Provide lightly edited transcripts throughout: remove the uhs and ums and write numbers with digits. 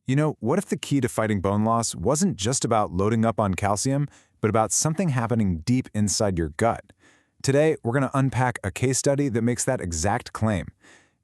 What if the key to fighting bone loss wasn't just about loading up on calcium, but about something happening deep inside your gut? Today, we're going to unpack a case study that makes that exact claim.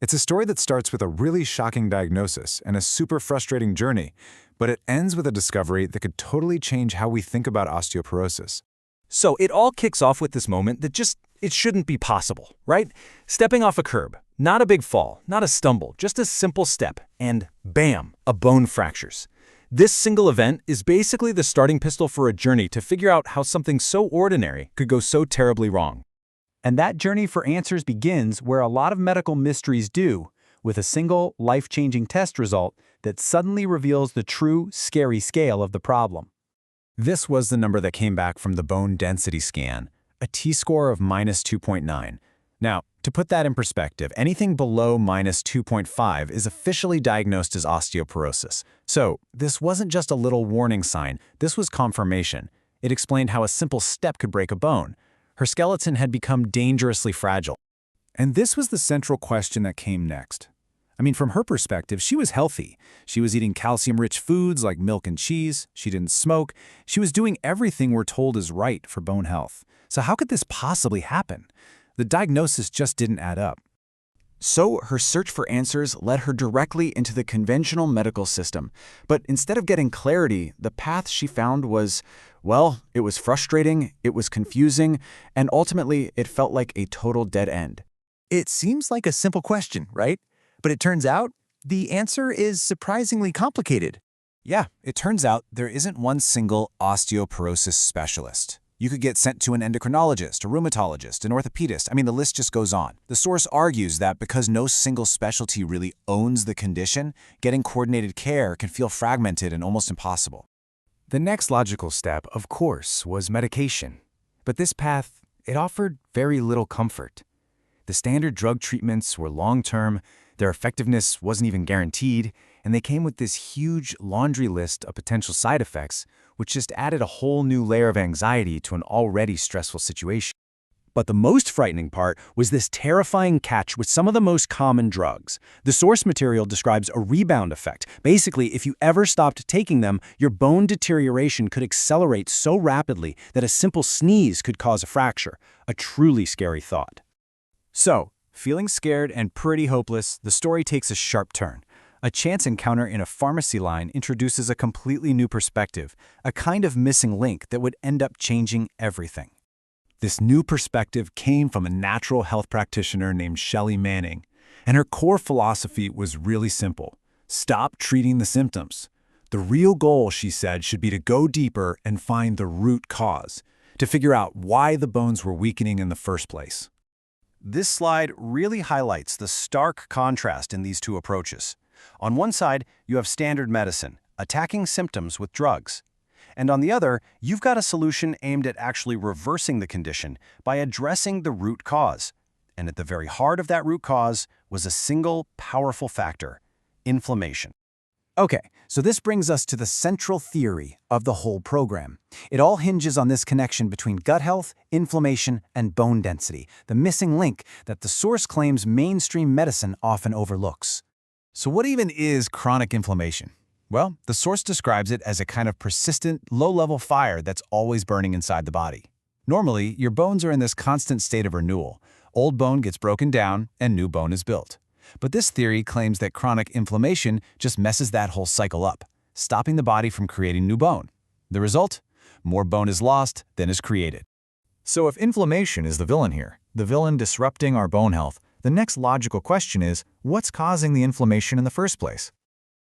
It's a story that starts with a really shocking diagnosis and a super frustrating journey, but it ends with a discovery that could totally change how we think about osteoporosis. So it all kicks off with this moment that it shouldn't be possible, right? Stepping off a curb, not a big fall, not a stumble, just a simple step, and bam, a bone fractures. This single event is basically the starting pistol for a journey to figure out how something so ordinary could go so terribly wrong. And that journey for answers begins where a lot of medical mysteries do, with a single life-changing test result that suddenly reveals the true, scary scale of the problem. This was the number that came back from the bone density scan, a T-score of -2.9. Now, to put that in perspective, anything below -2.5 is officially diagnosed as osteoporosis. So, this wasn't just a little warning sign, this was confirmation. It explained how a simple step could break a bone. Her skeleton had become dangerously fragile. And this was the central question that came next. From her perspective, she was healthy. She was eating calcium-rich foods like milk and cheese. She didn't smoke. She was doing everything we're told is right for bone health. So how could this possibly happen? The diagnosis just didn't add up. So her search for answers led her directly into the conventional medical system. But instead of getting clarity, the path she found was, it was frustrating, it was confusing, and ultimately it felt like a total dead end. It seems like a simple question, right? But it turns out the answer is surprisingly complicated. Yeah, it turns out there isn't one single osteoporosis specialist. You could get sent to an endocrinologist, a rheumatologist, an orthopedist. The list just goes on. The source argues that because no single specialty really owns the condition, getting coordinated care can feel fragmented and almost impossible. The next logical step, of course, was medication. But this path, it offered very little comfort. The standard drug treatments were long-term, their effectiveness wasn't even guaranteed, and they came with this huge laundry list of potential side effects, which just added a whole new layer of anxiety to an already stressful situation. But the most frightening part was this terrifying catch with some of the most common drugs. The source material describes a rebound effect. Basically, if you ever stopped taking them, your bone deterioration could accelerate so rapidly that a simple sneeze could cause a fracture. A truly scary thought. So, feeling scared and pretty hopeless, the story takes a sharp turn. A chance encounter in a pharmacy line introduces a completely new perspective, a kind of missing link that would end up changing everything. This new perspective came from a natural health practitioner named Shelley Manning, and her core philosophy was really simple. Stop treating the symptoms. The real goal, she said, should be to go deeper and find the root cause, to figure out why the bones were weakening in the first place. This slide really highlights the stark contrast in these two approaches. On one side, you have standard medicine, attacking symptoms with drugs. And on the other, you've got a solution aimed at actually reversing the condition by addressing the root cause. And at the very heart of that root cause was a single powerful factor: inflammation. Okay, so this brings us to the central theory of the whole program. It all hinges on this connection between gut health, inflammation, and bone density, the missing link that the source claims mainstream medicine often overlooks. So what even is chronic inflammation? Well, the source describes it as a kind of persistent, low-level fire that's always burning inside the body. Normally, your bones are in this constant state of renewal. Old bone gets broken down and new bone is built. But this theory claims that chronic inflammation just messes that whole cycle up, stopping the body from creating new bone. The result? More bone is lost than is created. So if inflammation is the villain here, the villain disrupting our bone health, the next logical question is, what's causing the inflammation in the first place?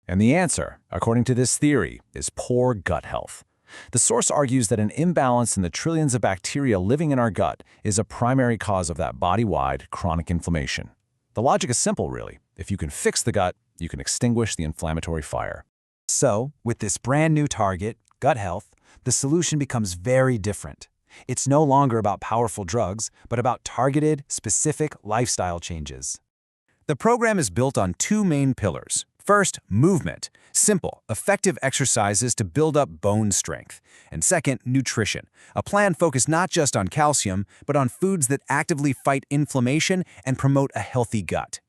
And the answer, according to this theory, is poor gut health. The source argues that an imbalance in the trillions of bacteria living in our gut is a primary cause of that body-wide chronic inflammation. The logic is simple, really. If you can fix the gut, you can extinguish the inflammatory fire. So, with this brand new target, gut health, the solution becomes very different. It's no longer about powerful drugs, but about targeted, specific lifestyle changes. The program is built on two main pillars. First, movement. Simple, effective exercises to build up bone strength. And second, nutrition. A plan focused not just on calcium, but on foods that actively fight inflammation and promote a healthy gut.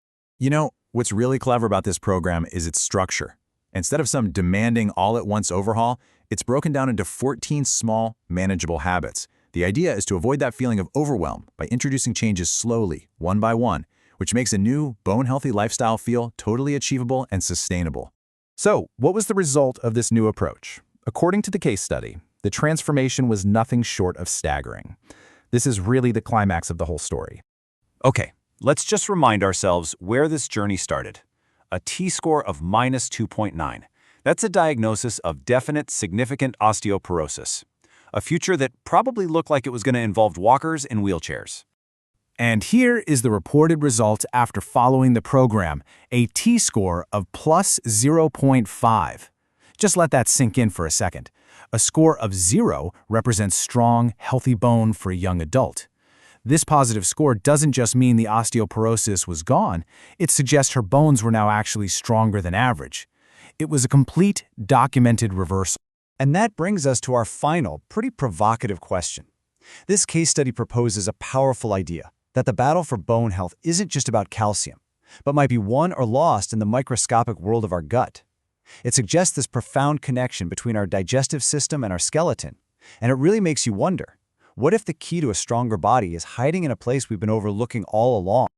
What's really clever about this program is its structure. Instead of some demanding all-at-once overhaul, it's broken down into 14 small, manageable habits. The idea is to avoid that feeling of overwhelm by introducing changes slowly, one by one, which makes a new, bone-healthy lifestyle feel totally achievable and sustainable. So, what was the result of this new approach? According to the case study, the transformation was nothing short of staggering. This is really the climax of the whole story. Okay, let's just remind ourselves where this journey started. A T-score of -2.9. That's a diagnosis of definite, significant osteoporosis. A future that probably looked like it was going to involve walkers and wheelchairs. And here is the reported result after following the program, a T-score of plus 0.5. Just let that sink in for a second. A score of 0 represents strong, healthy bone for a young adult. This positive score doesn't just mean the osteoporosis was gone, it suggests her bones were now actually stronger than average. It was a complete, documented reversal. And that brings us to our final, pretty provocative question. This case study proposes a powerful idea, that the battle for bone health isn't just about calcium, but might be won or lost in the microscopic world of our gut. It suggests this profound connection between our digestive system and our skeleton, and it really makes you wonder, what if the key to a stronger body is hiding in a place we've been overlooking all along?